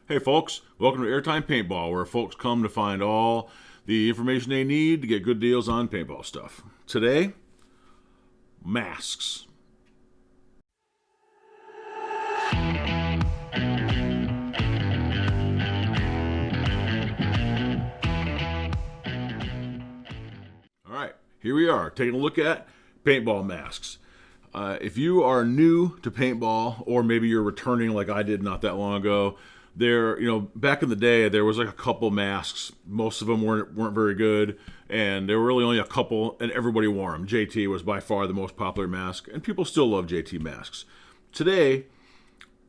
Hey folks, welcome to Airtime Paintball, where folks come to find all the information they need to get good deals on paintball stuff. Today, masks. Alright, here we are, taking a look at paintball masks. If you are new to paintball, or maybe you're returning like I did not that long ago, back in the day, there was like a couple masks. Most of them weren't very good, and there were really only a couple, and everybody wore them. JT was by far the most popular mask, and people still love JT masks. Today,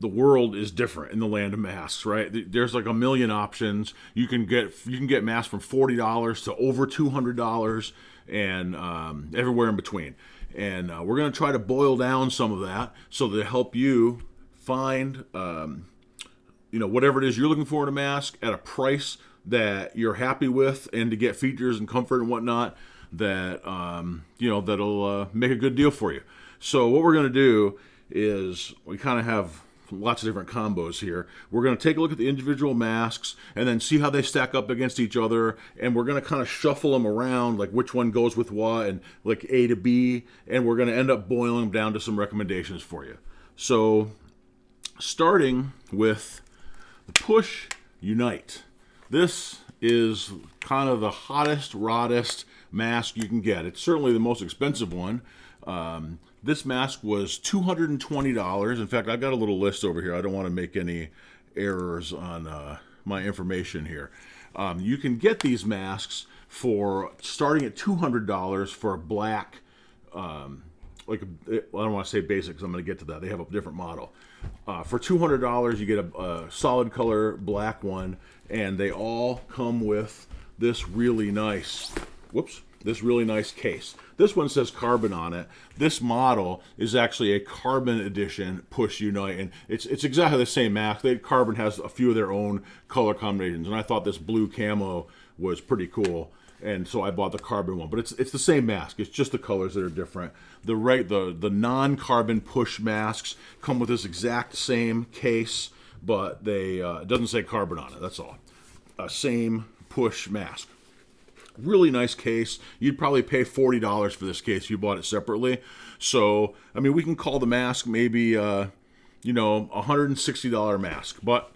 the world is different in the land of masks, right? There's like a million options. You can get masks from $40 to over $200, and everywhere in between. And we're going to try to boil down some of that so to help you find whatever it is you're looking for in a mask at a price that you're happy with, and to get features and comfort and whatnot that that'll make a good deal for you. So what we're going to do is, we kind of have lots of different combos here. We're going to take a look at the individual masks and then see how they stack up against each other, and we're going to kind of shuffle them around, like which one goes with what, and like A to B, and we're going to end up boiling them down to some recommendations for you. So starting with the Push Unite. This is kind of the hottest, roddest mask you can get. It's certainly the most expensive one. This mask was $220. In fact, I've got a little list over here. I don't want to make any errors on my information here. You can get these masks for starting at $200 for a black, I don't want to say basic because I'm going to get to that. They have a different model. For $200, you get a solid color black one, and they all come with this really nice, case. This one says carbon on it. This model is actually a carbon edition Push Unite, and it's exactly the same mask. Carbon has a few of their own color combinations, and I thought this blue camo was pretty cool, and so I bought the carbon one. But it's the same mask. It's just the colors that are different. The non-carbon Push masks come with this exact same case, but it doesn't say carbon on it. That's all. Same Push mask. Really nice case. You'd probably pay $40 for this case if you bought it separately. So, I mean, we can call the mask maybe, $160 mask. But,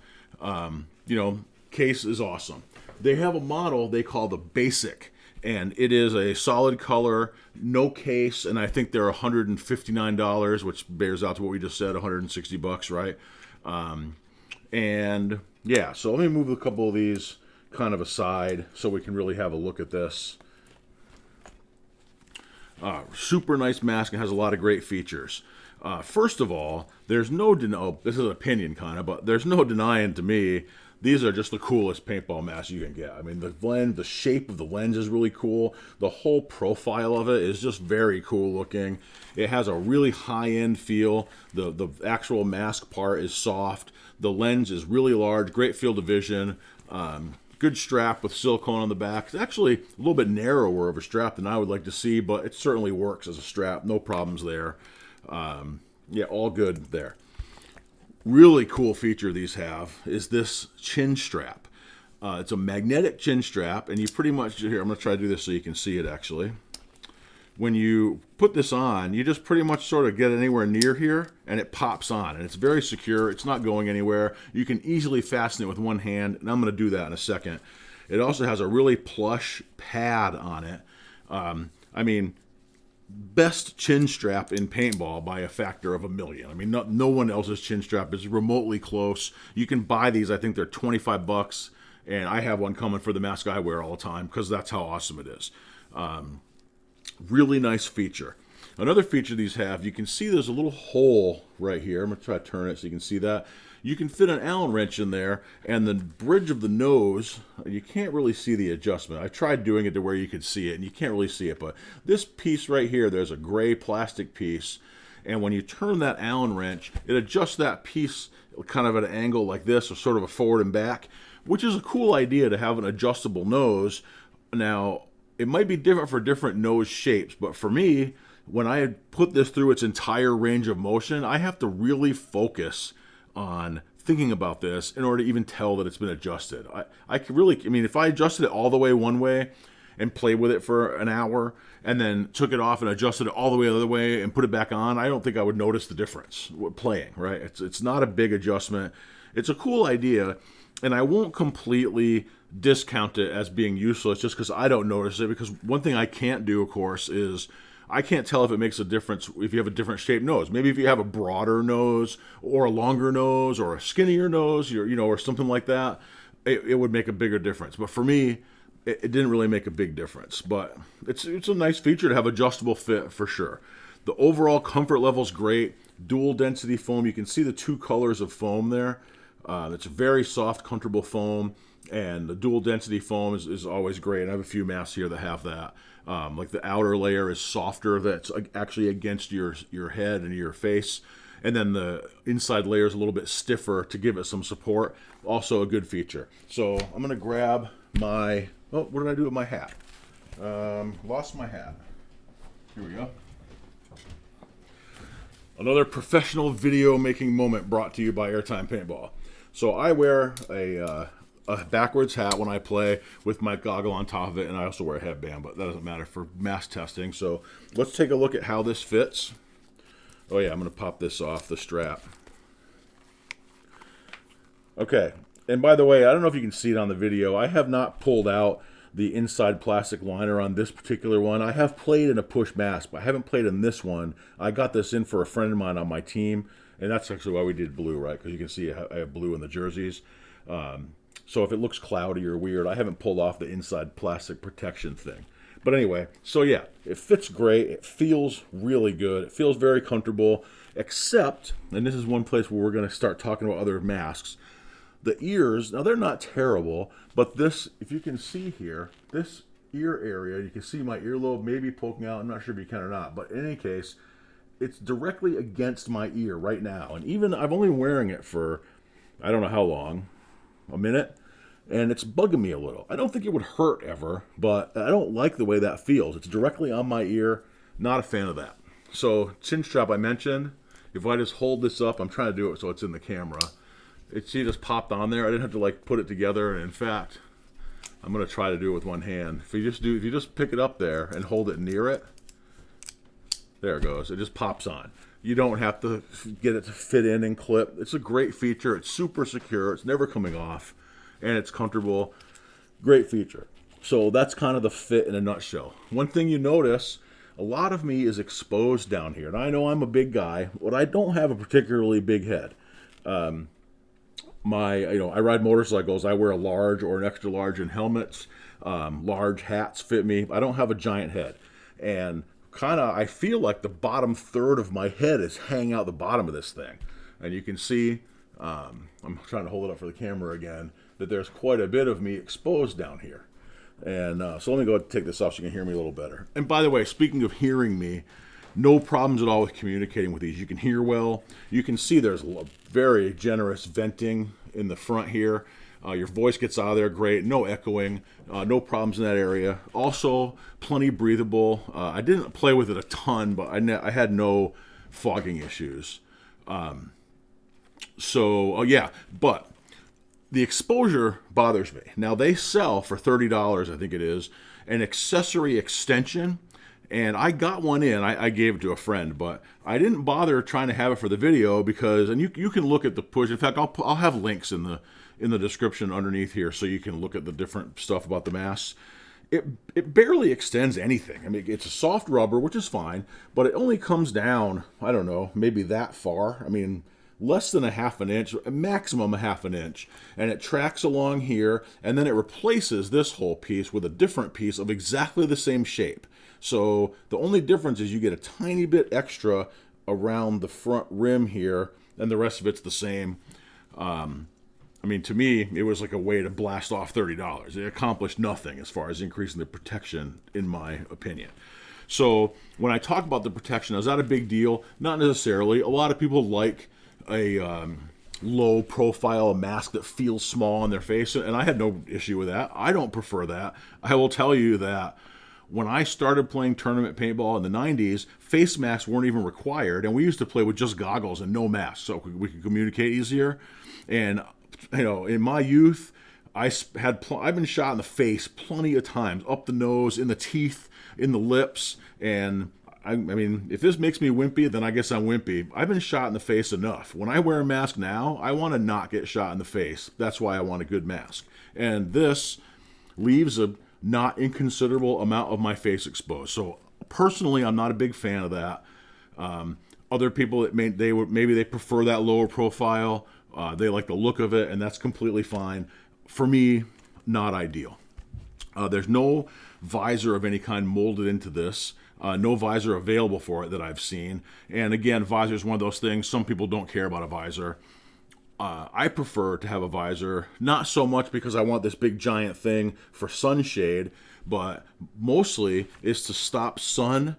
case is awesome. They have a model they call the Basic, and it is a solid color, no case, and I think they're $159, which bears out to what we just said, $160, right? So let me move a couple of these kind of aside so we can really have a look at this. Super nice mask and has a lot of great features. First of all, this is an opinion kind of, but there's no denying to me, these are just the coolest paintball masks you can get. I mean, the shape of the lens is really cool. The whole profile of it is just very cool looking. It has a really high-end feel. The actual mask part is soft. The lens is really large, great field of vision. Good strap with silicone on the back. It's actually a little bit narrower of a strap than I would like to see, but it certainly works as a strap. No problems there. All good there. Really cool feature these have is this chin strap. It's a magnetic chin strap, and you pretty much, here, I'm going to try to do this so you can see it actually. When you put this on, you just pretty much sort of get anywhere near here, and it pops on, and it's very secure. It's not going anywhere. You can easily fasten it with one hand, and I'm going to do that in a second. It also has a really plush pad on it. Best chin strap in paintball by a factor of 1,000,000. I mean, no one else's chin strap is remotely close. You can buy these. I think they're $25, and I have one coming for the mask I wear all the time because that's how awesome it is. Really nice feature. Another feature these have, you can see there's a little hole right here. I'm going to try to turn it so you can see that. You can fit an Allen wrench in there, and the bridge of the nose, you can't really see the adjustment. I tried doing it to where you could see it, and you can't really see it, but this piece right here, there's a gray plastic piece, and when you turn that Allen wrench, it adjusts that piece kind of at an angle like this, or sort of a forward and back, which is a cool idea to have an adjustable nose. Now, it might be different for different nose shapes, but for me, when I put this through its entire range of motion, I have to really focus on thinking about this in order to even tell that it's been adjusted. I could really, I mean, if I adjusted it all the way one way and played with it for an hour and then took it off and adjusted it all the way the other way and put it back on, I don't think I would notice the difference playing, right? It's not a big adjustment. It's a cool idea, and I won't completely discount it as being useless just because I don't notice it, because one thing I can't do, of course, is I can't tell if it makes a difference if you have a different shaped nose. Maybe if you have a broader nose or a longer nose or a skinnier nose, or something like that, it would make a bigger difference. But for me, it didn't really make a big difference. But it's a nice feature to have adjustable fit for sure. The overall comfort level is great. Dual density foam. You can see the two colors of foam there. It's a very soft, comfortable foam. And the dual density foam is always great. And I have a few masks here that have that. Like the outer layer is softer, that's actually against your head and your face. And then the inside layer is a little bit stiffer to give it some support. Also a good feature. So I'm going to grab my, what did I do with my hat? Lost my hat. Here we go. Another professional video making moment brought to you by Airtime Paintball. So I wear a backwards hat when I play with my goggle on top of it, and I also wear a headband, but that doesn't matter for mask testing. So let's take a look at how this fits. Oh yeah, I'm going to pop this off the strap. Okay, and by the way, I don't know if you can see it on the video, I have not pulled out the inside plastic liner on this particular one. I have played in a push mask, but I haven't played in this one. I got this in for a friend of mine on my team, and that's actually why we did blue, right? Because you can see I have blue in the jerseys. So if it looks cloudy or weird, I haven't pulled off the inside plastic protection thing. But anyway, so yeah, it fits great. It feels really good. It feels very comfortable, except, and this is one place where we're going to start talking about other masks, the ears. Now, they're not terrible, but this, if you can see here, this ear area, you can see my earlobe maybe poking out. I'm not sure if you can or not, but in any case, it's directly against my ear right now. And even, I'm only wearing it for, I don't know how long, a minute, and it's bugging me a little. I don't think it would hurt ever, but I don't like the way that feels. It's directly on my ear. Not a fan of that. So chin strap I mentioned. If I just hold this up, I'm trying to do it so it's in the camera. See, it just popped on there. I didn't have to like put it together. And in fact, I'm gonna try to do it with one hand. If you just pick it up there and hold it near it, there it goes. It just pops on. You don't have to get it to fit in and clip. It's a great feature. It's super secure. It's never coming off, and it's comfortable. Great feature. So that's kind of the fit in a nutshell. One thing you notice, a lot of me is exposed down here. And I know I'm a big guy, but I don't have a particularly big head. I ride motorcycles. I wear a large or an extra large in helmets. Large hats fit me. I don't have a giant head. And I feel like the bottom third of my head is hanging out the bottom of this thing. And you can see, I'm trying to hold it up for the camera again, that there's quite a bit of me exposed down here. And so let me go ahead and take this off so you can hear me a little better. And by the way, speaking of hearing me, no problems at all with communicating with these. You can hear well. You can see there's very generous venting in the front here. Your voice gets out of there great. No echoing. No problems in that area. Also, plenty breathable. I didn't play with it a ton, but I had no fogging issues. But the exposure bothers me. Now, they sell for $30, I think it is, an accessory extension. And I got one in. I gave it to a friend, but I didn't bother trying to have it for the video because, and you can look at the push. In fact, I'll have links in the description underneath here so you can look at the different stuff about the masks. It barely extends anything. I mean, it's a soft rubber, which is fine, but it only comes down, I don't know, maybe that far. I mean, less than a half an inch, maximum a half an inch. And it tracks along here, and then it replaces this whole piece with a different piece of exactly the same shape. So the only difference is you get a tiny bit extra around the front rim here, and the rest of it's the same. I mean, to me, it was like a way to blast off $30. It accomplished nothing as far as increasing the protection, in my opinion. So when I talk about the protection, is that a big deal? Not necessarily. A lot of people like a low profile mask that feels small on their face, and I had no issue with that. I don't prefer that. I will tell you that when I started playing tournament paintball in the 90s, face masks weren't even required, and we used to play with just goggles and no mask so we could communicate easier. And, in my youth, I've been shot in the face plenty of times, up the nose, in the teeth, in the lips, and I mean, if this makes me wimpy, then I guess I'm wimpy. I've been shot in the face enough. When I wear a mask now, I want to not get shot in the face. That's why I want a good mask. And this leaves a not inconsiderable amount of my face exposed. So personally, I'm not a big fan of that. Other people, maybe they prefer that lower profile. They like the look of it, and that's completely fine. For me, not ideal. There's no visor of any kind molded into this. No visor available for it that I've seen. And again, visor is one of those things. Some people don't care about a visor. I prefer to have a visor, not so much because I want this big giant thing for sunshade, but mostly is to stop sun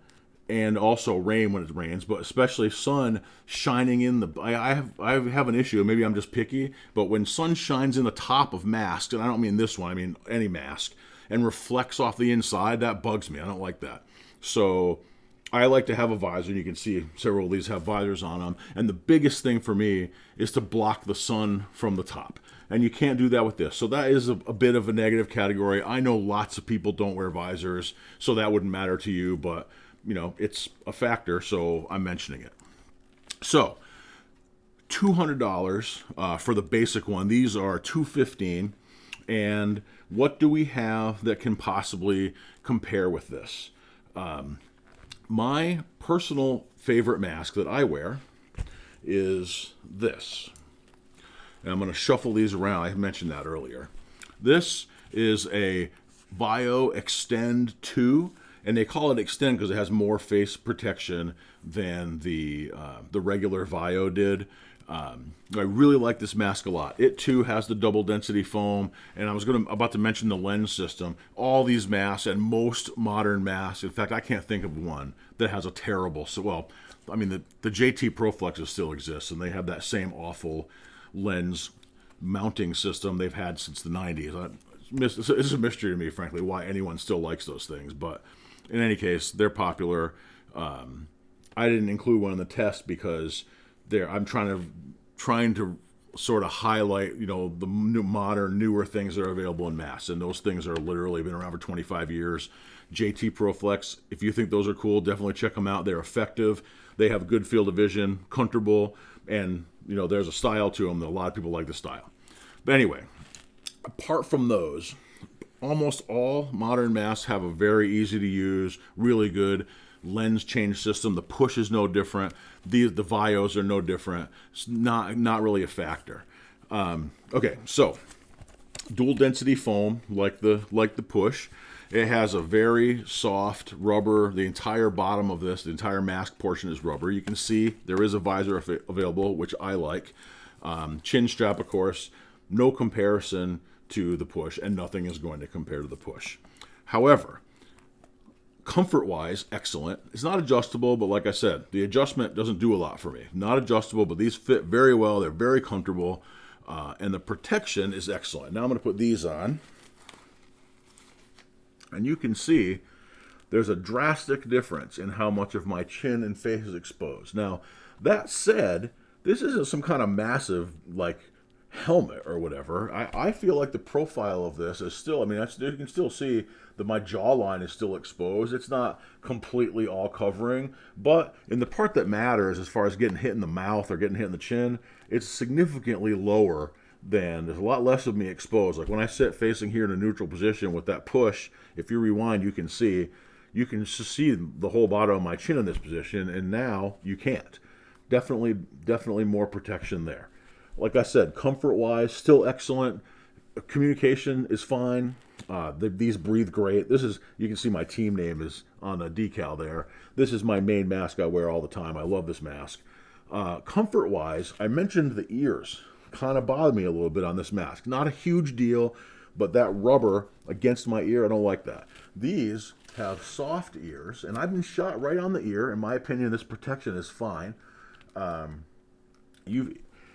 and also rain when it rains, but especially sun shining in the. I have an issue. Maybe I'm just picky, but when sun shines in the top of masks, and I don't mean this one, I mean any mask, and reflects off the inside, that bugs me. I don't like that. So I like to have a visor, and you can see several of these have visors on them. And the biggest thing for me is to block the sun from the top. And you can't do that with this. So that is a bit of a negative category. I know lots of people don't wear visors, so that wouldn't matter to you, but it's a factor, so I'm mentioning it. So $200 for the basic one. These are $215. And what do we have that can possibly compare with this? My personal favorite mask that I wear is this. And I'm going to shuffle these around. I mentioned that earlier. This is a Vio Extend 2, and they call it Extend because it has more face protection than the regular Vio did. I really like this mask a lot. It too has the double density foam, and I was about to mention the lens system. All these masks and most modern masks, in fact, I can't think of one that has a terrible. The JT ProFlexes still exists, and they have that same awful lens mounting system they've had since the 90s. It's a mystery to me, frankly, why anyone still likes those things. But in any case, they're popular. I didn't include one in the test because I'm trying to sort of highlight, the new, modern, newer things that are available in masks, and those things are literally been around for 25 years. JT ProFlex, if you think those are cool, definitely check them out. They're effective. They have good field of vision, comfortable, and there's a style to them that a lot of people like the style. But anyway, apart from those, almost all modern masks have a very easy to use, really good lens change system. The push is no different. The Vios are no different. It's not really a factor. Okay, so dual density foam, like the push. It has a very soft rubber. The entire bottom of this, the entire mask portion is rubber. You can see there is a visor available, which I like. Chin strap, of course, no comparison to the push, and nothing is going to compare to the push. However, comfort-wise, excellent. It's not adjustable, but like I said, the adjustment doesn't do a lot for me. Not adjustable, but these fit very well. They're very comfortable, and the protection is excellent. Now I'm going to put these on, and you can see there's a drastic difference in how much of my chin and face is exposed. Now, that said, this isn't some kind of massive, helmet or whatever. I feel like the profile of this is still, you can still see that my jawline is still exposed. It's not completely all covering, but in the part that matters, as far as getting hit in the mouth or getting hit in the chin, it's significantly lower than, there's a lot less of me exposed. Like when I sit facing here in a neutral position with that push, if you rewind, you can see the whole bottom of my chin in this position, and now you can't. Definitely more protection there. Like I said, comfort-wise, still excellent. Communication is fine. These breathe great. You can see my team name is on the decal there. This is my main mask I wear all the time. I love this mask. Comfort-wise, I mentioned the ears. Kind of bother me a little bit on this mask. Not a huge deal, but that rubber against my ear, I don't like that. These have soft ears, and I've been shot right on the ear. In my opinion, this protection is fine.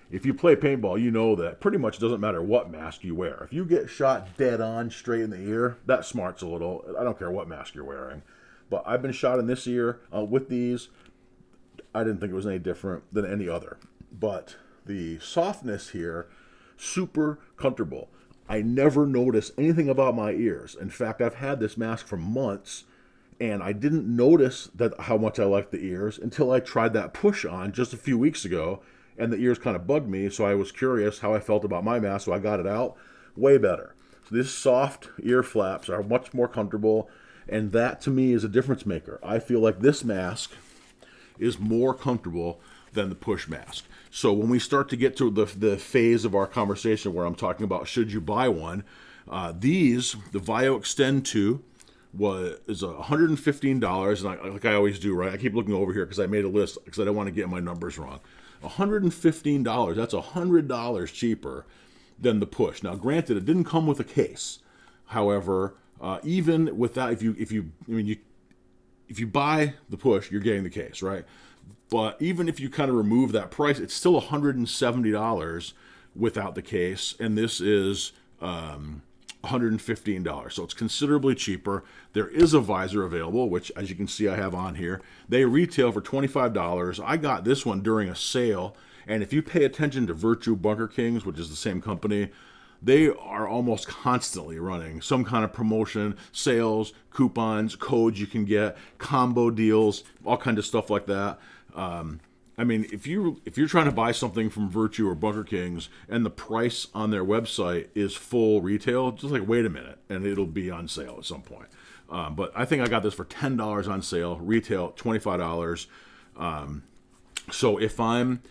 If you play paintball, you know that pretty much doesn't matter what mask you wear. If you get shot dead on straight in the ear, that smarts a little. I don't care what mask you're wearing. But I've been shot in this ear with these. I didn't think it was any different than any other. But the softness here super comfortable. I never notice anything about my ears. In fact, I've had this mask for months, and I didn't notice that how much I liked the ears until I tried that push on just a few weeks ago, and the ears kind of bugged me, so I was curious how I felt about my mask, so I got it out. Way better. So these soft ear flaps are much more comfortable, and that to me is a difference maker. I feel like this mask is more comfortable than the push mask. So when we start to get to the phase of our conversation where I'm talking about should you buy one, the Vio Extend 2 is $115, and like I always do, right? I keep looking over here because I made a list because I don't want to get my numbers wrong. $115, that's $100 cheaper than the push. Now, granted, it didn't come with a case. However, even with that, if you buy the push, you're getting the case, right? But even if you kind of remove that price, it's still $170 without the case, and this is $115. So it's considerably cheaper. There is a visor available, which, as you can see, I have on here. They retail for $25. I got this one during a sale, and if you pay attention to Virtue Bunker Kings, which is the same company, they are almost constantly running some kind of promotion, sales, coupons, codes you can get, combo deals, all kinds of stuff like that. I mean, if you're trying to buy something from Virtue or Bunker Kings and the price on their website is full retail, just like wait a minute, and it'll be on sale at some point. But I think I got this for $10 on sale, retail $25. So if I'm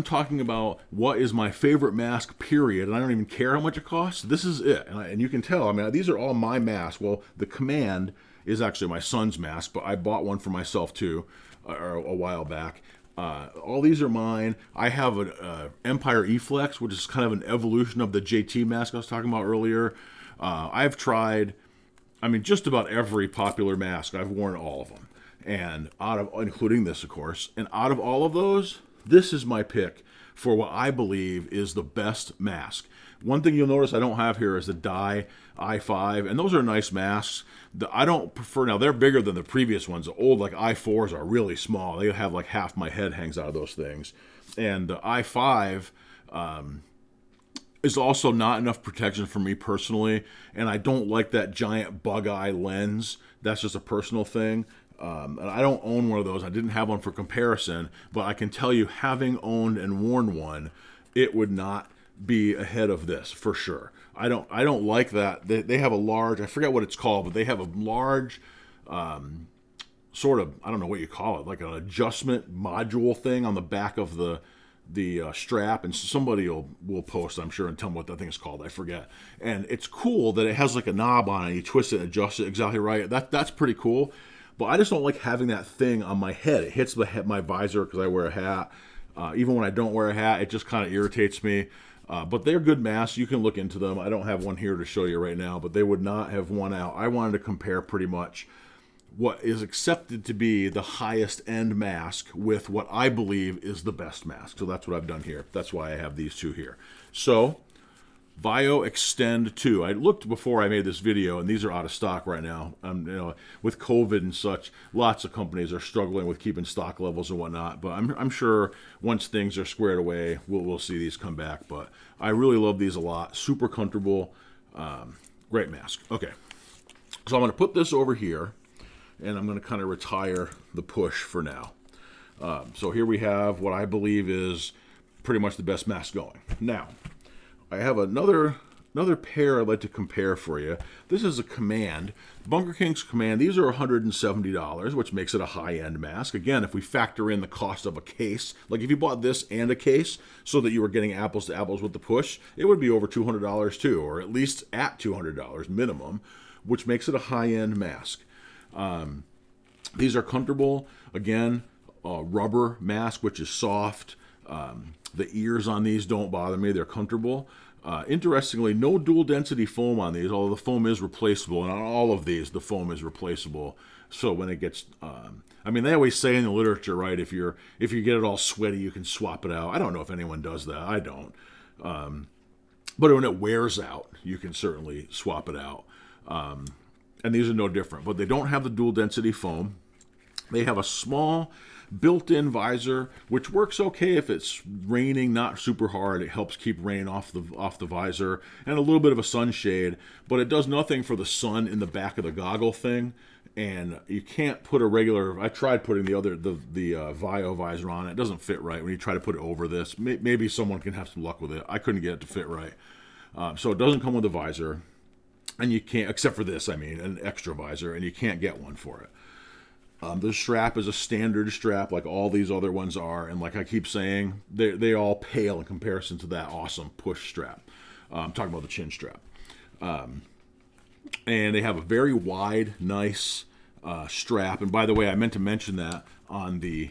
talking about what is my favorite mask, period, and I don't even care how much it costs, this is it. And you can tell, I mean, these are all my masks. Well, the Command is actually my son's mask, but I bought one for myself too a while back. All these are mine. I have an Empire E-Flex, which is kind of an evolution of the JT mask I was talking about earlier. I've tried, just about every popular mask. I've worn all of them, and including this, of course. And out of all of those, this is my pick for what I believe is the best mask. One thing you'll notice I don't have here is the Dye i5, and those are nice masks. I don't prefer, now they're bigger than the previous ones. The old like i4s are really small. They have like half my head hangs out of those things. And the i5 is also not enough protection for me personally, and I don't like that giant bug eye lens. That's just a personal thing. And I don't own one of those. I didn't have one for comparison, but I can tell you, having owned and worn one, it would not be ahead of this for sure. I don't like that. They have a large, I forget what it's called, but they have a large sort of, I don't know what you call it, like an adjustment module thing on the back of the strap, and somebody will post, I'm sure, and tell me what that thing is called. I forget. And it's cool that it has like a knob on it. You twist it and adjust it exactly right. That's pretty cool. But I just don't like having that thing on my head. It hits my visor because I wear a hat. Even when I don't wear a hat, it just kind of irritates me. But they're good masks. You can look into them. I don't have one here to show you right now, but they would not have won out. I wanted to compare pretty much what is accepted to be the highest end mask with what I believe is the best mask. So that's what I've done here. That's why I have these two here. So Vio Extend 2. I looked before I made this video, and these are out of stock right now. With COVID and such, lots of companies are struggling with keeping stock levels and whatnot. But I'm sure once things are squared away, we'll see these come back. But I really love these a lot. Super comfortable. Great mask. Okay, so I'm going to put this over here, and I'm going to kind of retire the push for now. So here we have what I believe is pretty much the best mask going. Now, I have another pair I'd like to compare for you. This is a Command. Bunker Kings Command. These are $170, which makes it a high-end mask. Again, if we factor in the cost of a case, like if you bought this and a case so that you were getting apples to apples with the push, it would be over $200 too, or at least at $200 minimum, which makes it a high-end mask. These are comfortable. Again, rubber mask, which is soft. The ears on these don't bother me. They're comfortable. Interestingly, no dual density foam on these, although the foam is replaceable. And on all of these, the foam is replaceable. So when it gets, they always say in the literature, right, if you get it all sweaty, you can swap it out. I don't know if anyone does that. I don't. But when it wears out, you can certainly swap it out. And these are no different. But they don't have the dual density foam. They have a small built-in visor, which works okay if it's raining, not super hard. It helps keep rain off the visor, and a little bit of a sunshade, but it does nothing for the sun in the back of the goggle thing. And you can't put a regular. I tried putting the Vio visor on. It doesn't fit right when you try to put it over this. Maybe someone can have some luck with it. I couldn't get it to fit right. So it doesn't come with a visor, and you can't, except for this, I mean, an extra visor, and you can't get one for it. The strap is a standard strap like all these other ones are, and like I keep saying, they all pale in comparison to that awesome push strap. I'm talking about the chin strap. And they have a very wide, nice strap. And by the way, I meant to mention that on the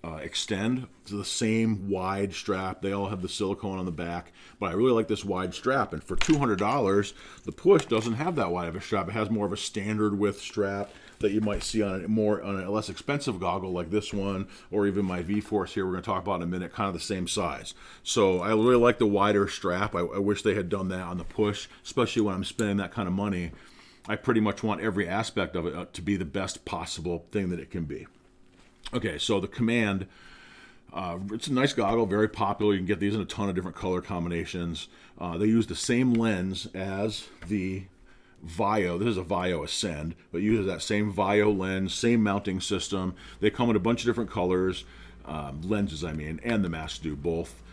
Extend, it's the same wide strap. They all have the silicone on the back, but I really like this wide strap. And for $200, the push doesn't have that wide of a strap. It has more of a standard width strap that you might see on a less expensive goggle like this one, or even my V-Force here we're going to talk about in a minute, kind of the same size. So I really like the wider strap. I wish they had done that on the push, especially when I'm spending that kind of money. I pretty much want every aspect of it to be the best possible thing that it can be. Okay, so the Command, it's a nice goggle, very popular. You can get these in a ton of different color combinations. They use the same lens as the Vio. This is a Vio Extend, but uses that same Vio lens, same mounting system. They come in a bunch of different colors, lenses I mean, and the masks do both.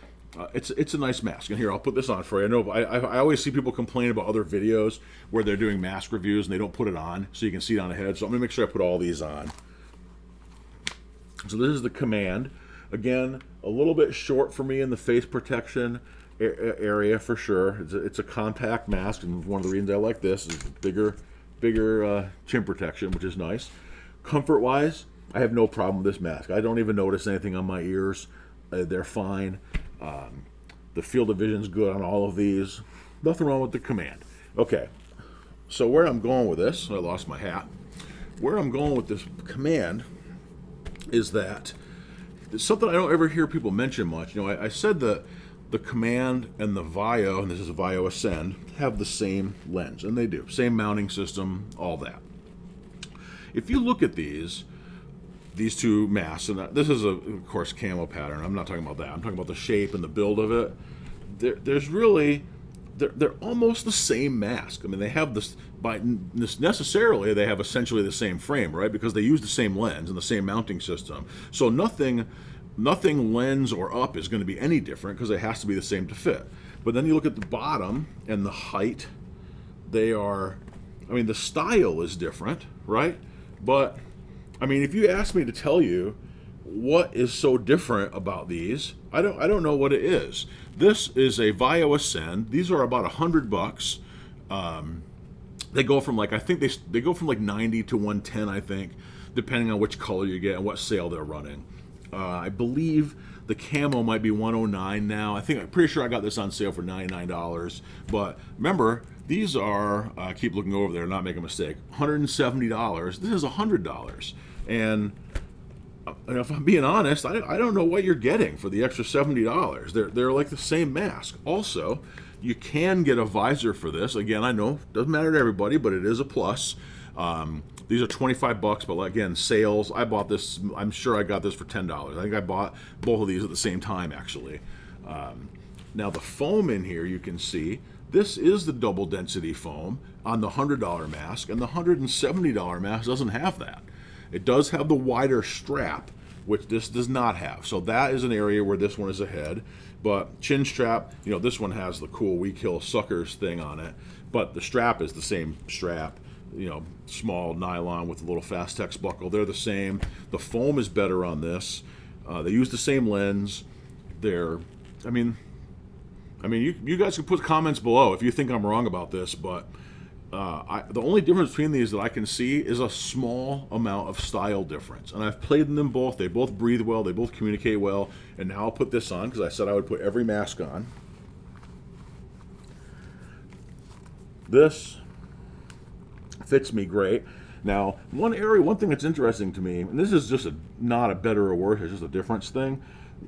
It's a nice mask, and here I'll put this on for you. I know I always see people complain about other videos where they're doing mask reviews and they don't put it on so you can see it on the head. So I'm gonna make sure I put all these on. So this is the Command. Again, a little bit short for me in the face protection area for sure. It's a compact mask, and one of the reasons I like this is bigger chin protection, which is nice. Comfort-wise, I have no problem with this mask. I don't even notice anything on my ears. They're fine. The field of vision's good on all of these. Nothing wrong with the Command. Okay, so where I'm going with this, I lost my hat. Where I'm going with this Command is that it's something I don't ever hear people mention much. You know, I said that the Command and the Vio, and this is a Vio Extend, have the same lens, and they do. Same mounting system, all that. If you look at these two masks, and this is of course camo pattern. I'm not talking about that. I'm talking about the shape and the build of it. There's really, they're almost the same mask. I mean, they have this, necessarily they have essentially the same frame, right? Because they use the same lens and the same mounting system. So nothing lens or up is going to be any different because it has to be the same to fit. But then you look at the bottom and the height, they are, I mean, the style is different, right? But I mean, if you ask me to tell you what is so different about these, I don't know what it is. This is a Vio Extend. These are about $100. They go from like, I think they go from like 90 to 110, I think, depending on which color you get and what sale they're running. I believe the camo might be 109 now. I'm pretty sure I got this on sale for $99. But remember, these are, keep looking over there, not make a mistake, $170. This is $100. And if I'm being honest, I don't know what you're getting for the extra $70. They're like the same mask. Also, you can get a visor for this. Again, I know it doesn't matter to everybody, but it is a plus. These are $25, but again, sales. I bought this. I'm sure I got this for $10. I think I bought both of these at the same time, actually. Now the foam in here, you can see this is the double density foam on the $100 mask, and the $170 mask doesn't have that. It does have the wider strap, which this does not have. So that is an area where this one is ahead. But chin strap, you know, this one has the cool We Kill Suckers thing on it, but the strap is the same strap. You know, small nylon with a little Fastex buckle. They're the same. The foam is better on this. They use the same lens. I mean, you guys can put comments below if you think I'm wrong about this, but the only difference between these that I can see is a small amount of style difference. And I've played in them both. They both breathe well. They both communicate well. And now I'll put this on because I said I would put every mask on. This fits me great. Now, one thing that's interesting to me, and this is just not a better or worse, it's just a difference thing.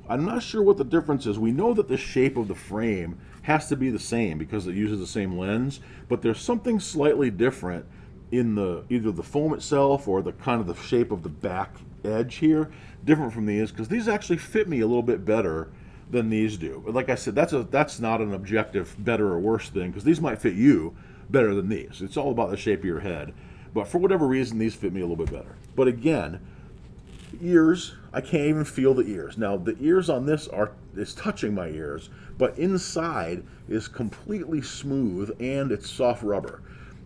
I'm not sure what the difference is. We know that the shape of the frame has to be the same because it uses the same lens, but there's something slightly different in the either the foam itself or the kind of the shape of the back edge here, different from these, because these actually fit me a little bit better than these do. But like I said, that's not an objective better or worse thing, because these might fit you better than these. It's all about the shape of your head. But for whatever reason, these fit me a little bit better. But again, ears, I can't even feel the ears. Now the ears on this is touching my ears, but inside is completely smooth and it's soft rubber.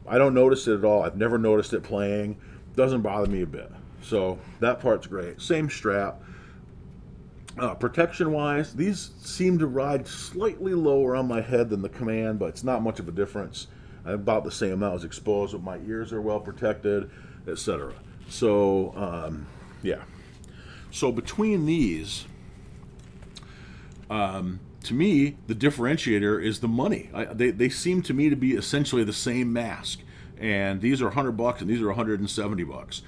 I don't notice it at all. I've never noticed it playing. Doesn't bother me a bit. So that part's great. Same strap. Protection wise, these seem to ride slightly lower on my head than the Command, but it's not much of a difference. I'm about the same amount as exposed, but my ears are well protected, etc. So yeah. So between these, to me, the differentiator is the money. They seem to me to be essentially the same mask, and these are $100 and these are $170.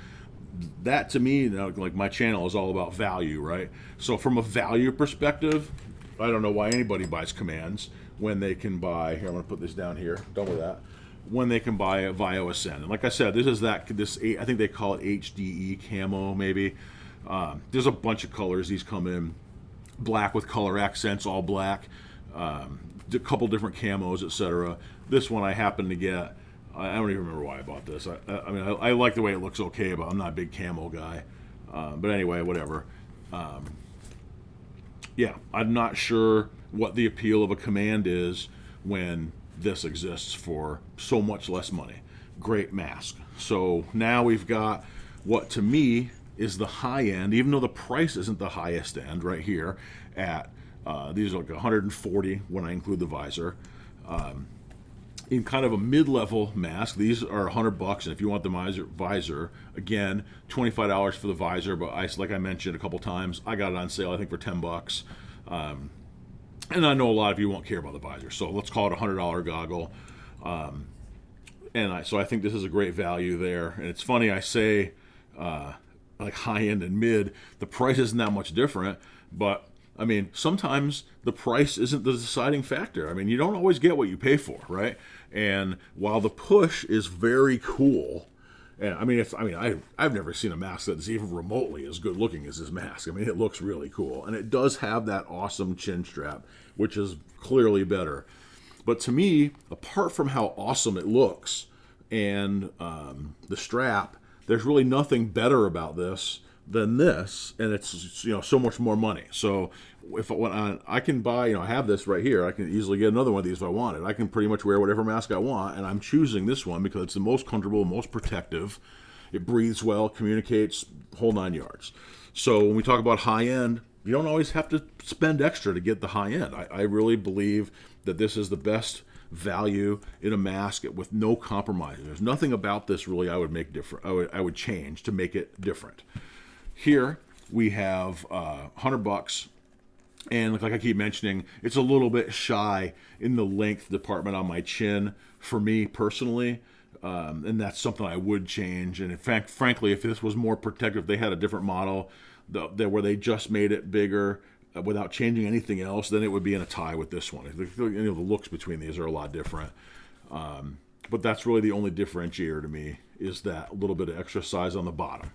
That to me, like my channel is all about value, right? So from a value perspective, I don't know why anybody buys Commands when they can buy. Here, I'm going to put this down here. Done with that. When they can buy a Vio Extend, and like I said, I think they call it HDE camo maybe. There's a bunch of colors these come in. Black with color accents, all black. A couple different camos, etc. This one I happen to get. I don't even remember why I bought this. I mean, I like the way it looks okay, but I'm not a big camo guy. But anyway, whatever. Yeah, I'm not sure what the appeal of a Command is when this exists for so much less money. Great mask. So now we've got what to me is the high end, even though the price isn't the highest end right here at, these are like 140 when I include the visor. In kind of a mid-level mask, these are $100, and if you want the visor, again, $25 for the visor, but like I mentioned a couple times, I got it on sale, I think, for $10. And I know a lot of you won't care about the visor, so let's call it a $100 goggle. So I think this is a great value there. And it's funny, I say like high-end and mid, the price isn't that much different, but I mean, sometimes the price isn't the deciding factor. I mean, you don't always get what you pay for, right? And while the push is very cool, and I mean, I've never seen a mask that is even remotely as good looking as this mask. I mean, it looks really cool, and it does have that awesome chin strap, which is clearly better. But to me, apart from how awesome it looks and the strap, there's really nothing better about this than this, and it's so much more money. So when I can buy, I have this right here. I can easily get another one of these if I wanted. I can pretty much wear whatever mask I want, and I'm choosing this one because it's the most comfortable, most protective. It breathes well, communicates, whole 9 yards. So when we talk about high end, you don't always have to spend extra to get the high end. I really believe that this is the best value in a mask with no compromise. There's nothing about this really I would make different. I would change to make it different. Here we have $100, and like I keep mentioning, it's a little bit shy in the length department on my chin for me personally, and that's something I would change. And in fact, frankly, if this was more protective, if they had a different model where they just made it bigger without changing anything else, then it would be in a tie with this one. The looks between these are a lot different, but that's really the only differentiator to me, is that little bit of extra size on the bottom.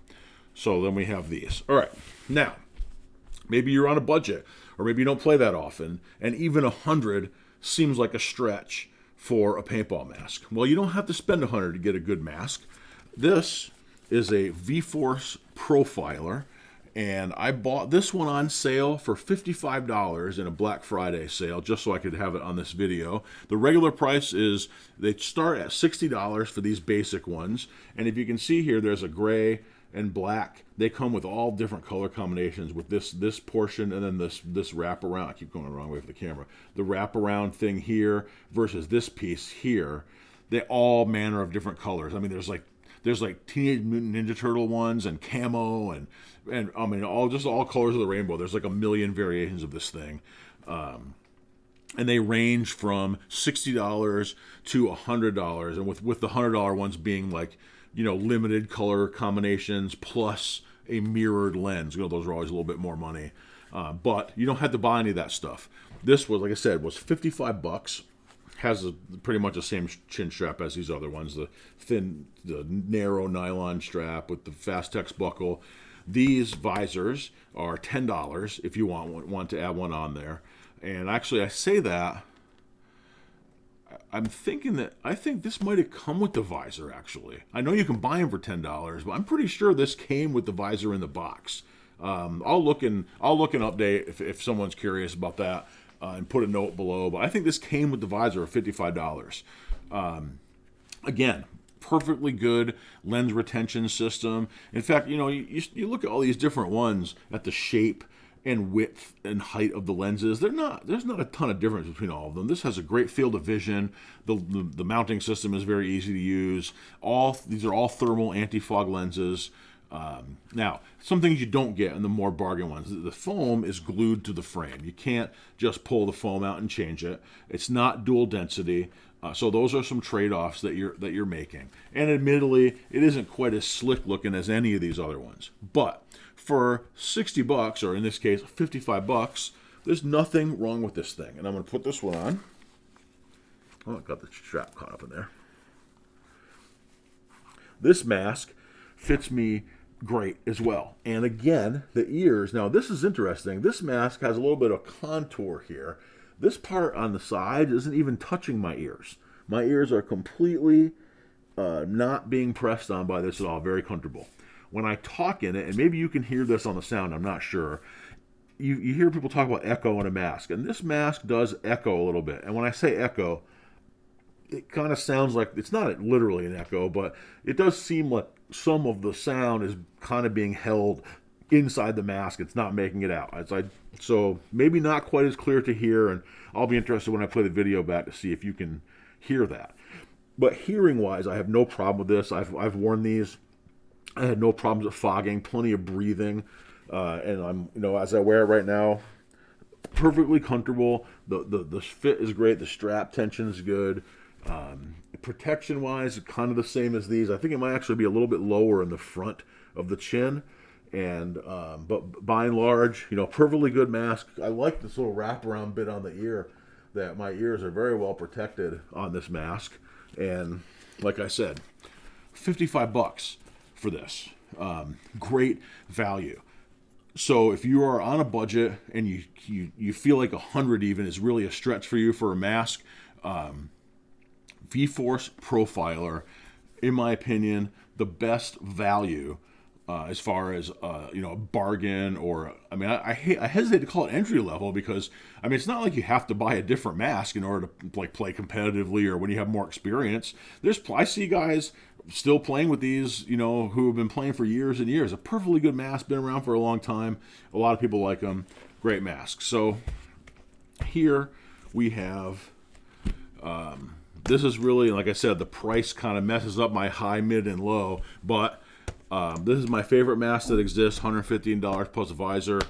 So then we have these. All right, now, maybe you're on a budget, or maybe you don't play that often, and even 100 seems like a stretch for a paintball mask. Well, you don't have to spend 100 to get a good mask. This is a V-Force Profiler, and I bought this one on sale for $55 in a Black Friday sale, just so I could have it on this video. The regular price is, they start at $60 for these basic ones, and if you can see here, there's a gray and black. They come with all different color combinations with this portion, and then this wraparound. I keep going the wrong way for the camera. The wraparound thing here versus this piece here. They all manner of different colors. I mean, there's like Teenage Mutant Ninja Turtle ones and camo and I mean all colors of the rainbow. There's like a million variations of this thing. And they range from $60 to $100, and with the $100 ones being like, limited color combinations plus a mirrored lens. Those are always a little bit more money. But you don't have to buy any of that stuff. This was, like I said, was $55. has pretty much the same chin strap as these other ones, the narrow nylon strap with the Fastex buckle. These visors are $10 if you want to add one on there. And actually, I say that, I think this might have come with the visor, actually. I know you can buy them for $10, but I'm pretty sure this came with the visor in the box. I'll look and update if someone's curious about that, and put a note below. But I think this came with the visor of $55. Again, perfectly good lens retention system. In fact, you look at all these different ones at the shape and width and height of the lenses. There's not a ton of difference between all of them. This has a great field of vision. The mounting system is very easy to use. These are all thermal anti-fog lenses. Now, some things you don't get in the more bargain ones. The foam is glued to the frame. You can't just pull the foam out and change it. It's not dual density. So those are some trade-offs that you're making. And admittedly, it isn't quite as slick looking as any of these other ones. But for $60, or in this case, $55, there's nothing wrong with this thing. And I'm going to put this one on. Oh, I got the strap caught up in there. This mask fits me great as well. And again, the ears. Now, this is interesting. This mask has a little bit of contour here. This part on the side isn't even touching my ears. My ears are completely not being pressed on by this at all. Very comfortable. When I talk in it, and maybe you can hear this on the sound, I'm not sure. You hear people talk about echo in a mask. And this mask does echo a little bit. And when I say echo, it kind of sounds like, it's not literally an echo, but it does seem like some of the sound is kind of being held inside the mask. It's not making it out. So maybe not quite as clear to hear, and I'll be interested when I play the video back to see if you can hear that. But hearing-wise, I have no problem with this. I've worn these. I had no problems with fogging, plenty of breathing, and I'm, as I wear it right now, perfectly comfortable. The fit is great. The strap tension is good. Protection-wise, kind of the same as these. I think it might actually be a little bit lower in the front of the chin. And but by and large, perfectly good mask. I like this little wraparound bit on the ear, that my ears are very well protected on this mask. And like I said, $55 for this. Great value. So if you are on a budget and you feel like 100 even is really a stretch for you for a mask, V-Force Profiler, in my opinion, the best value as far as a bargain, or I hesitate to call it entry level, because it's not like you have to buy a different mask in order to play competitively or when you have more experience. I see guys still playing with these, who have been playing for years and years. A perfectly good mask, been around for a long time. A lot of people like them. Great mask. So here we have. This is really, like I said, the price kind of messes up my high, mid, and low, but this is my favorite mask that exists, $115 plus a visor.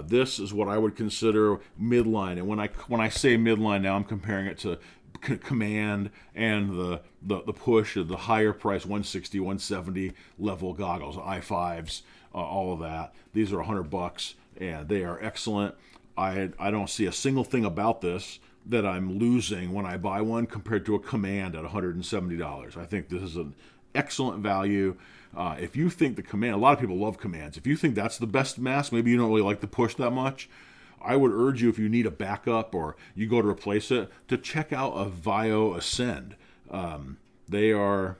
This is what I would consider midline, and when I say midline now, I'm comparing it to Command and the Push, the higher price 160, 170 level goggles, i5s, all of that. These are $100, and they are excellent. I don't see a single thing about this that I'm losing when I buy one compared to a Command at $170. I think this is an excellent value. If you think the Command, a lot of people love Commands. If you think that's the best mask, maybe you don't really like the Push that much, I would urge you, if you need a backup or you go to replace it, to check out a Vio Extend. They are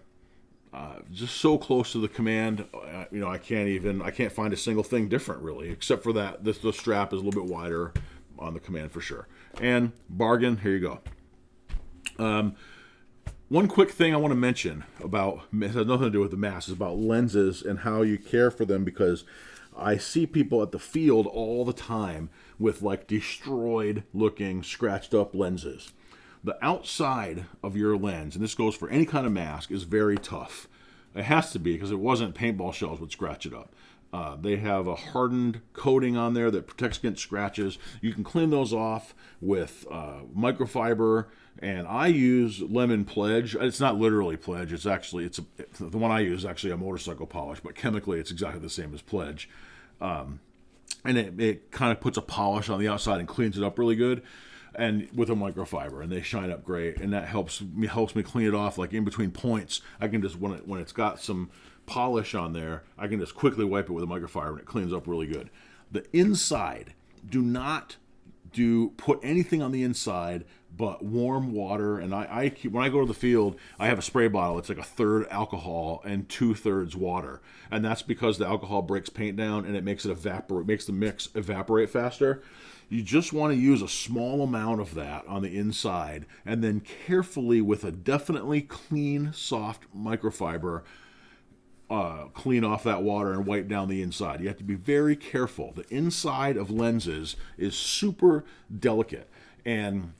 just so close to the Command. I can't find a single thing different really, except for that the strap is a little bit wider on the Command for sure. And bargain, here you go. One quick thing I want to mention about, it has nothing to do with the mask, is about lenses and how you care for them, because I see people at the field all the time with destroyed looking, scratched up lenses. The outside of your lens, and this goes for any kind of mask, is very tough. It has to be, because it wasn't paintball shells would scratch it up. They have a hardened coating on there that protects against scratches. You can clean those off with microfiber, and I use Lemon Pledge. It's not literally Pledge. The one I use is actually a motorcycle polish, but chemically it's exactly the same as Pledge. And it kind of puts a polish on the outside and cleans it up really good. and with a microfiber, and they shine up great, and that helps me clean it off. Like in between points, I can just when it's got some polish on there, I can just quickly wipe it with a microfiber, and it cleans up really good. The inside, do not put anything on the inside but warm water. And I keep, when I go to the field, I have a spray bottle. It's like a third alcohol and 2/3 water, and that's because the alcohol breaks paint down and it makes it evaporate, makes the mix evaporate faster. You just want to use a small amount of that on the inside, and then carefully with a definitely clean, soft microfiber, clean off that water and wipe down the inside. You have to be very careful. The inside of lenses is super delicate, and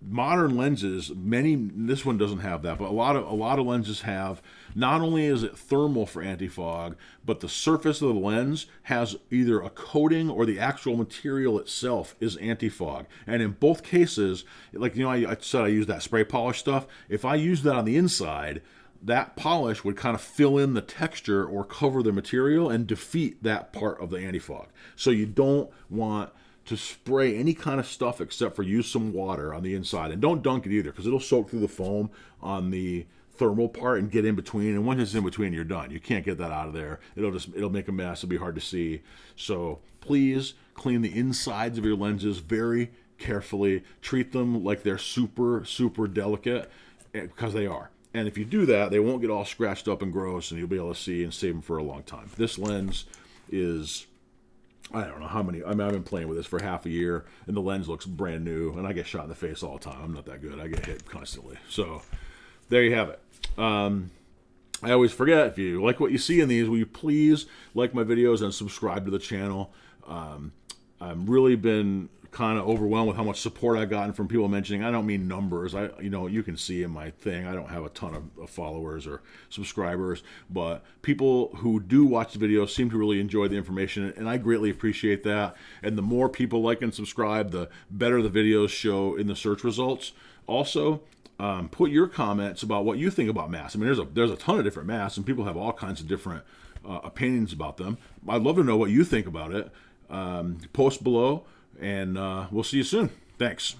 modern lenses, this one doesn't have that, but a lot of lenses have. Not only is it thermal for anti-fog, but the surface of the lens has either a coating or the actual material itself is anti-fog. And in both cases, like I said, I use that spray polish stuff. If I use that on the inside, that polish would kind of fill in the texture or cover the material and defeat that part of the anti-fog. So you don't want to spray any kind of stuff except for use some water on the inside, and don't dunk it either, because it'll soak through the foam on the thermal part and get in between, and once it's in between, you're done. You can't get that out of there. It'll make a mess. It'll be hard to see. So please clean the insides of your lenses very carefully. Treat them like they're super delicate, because they are. And if you do that, they won't get all scratched up and gross, and you'll be able to see and save them for a long time. This lens is, I don't know how many. I mean, I've been playing with this for half a year, and the lens looks brand new, and I get shot in the face all the time. I'm not that good. I get hit constantly. So there you have it. I always forget, if you like what you see in these, will you please like my videos and subscribe to the channel? I've really been kind of overwhelmed with how much support I've gotten from people mentioning. I don't mean numbers. You can see in my thing, I don't have a ton of followers or subscribers, but people who do watch the videos seem to really enjoy the information, and I greatly appreciate that. And the more people like and subscribe, the better the videos show in the search results. Also, put your comments about what you think about masks. I mean, there's a ton of different masks, and people have all kinds of different opinions about them. I'd love to know what you think about it. Post below, and we'll see you soon. Thanks.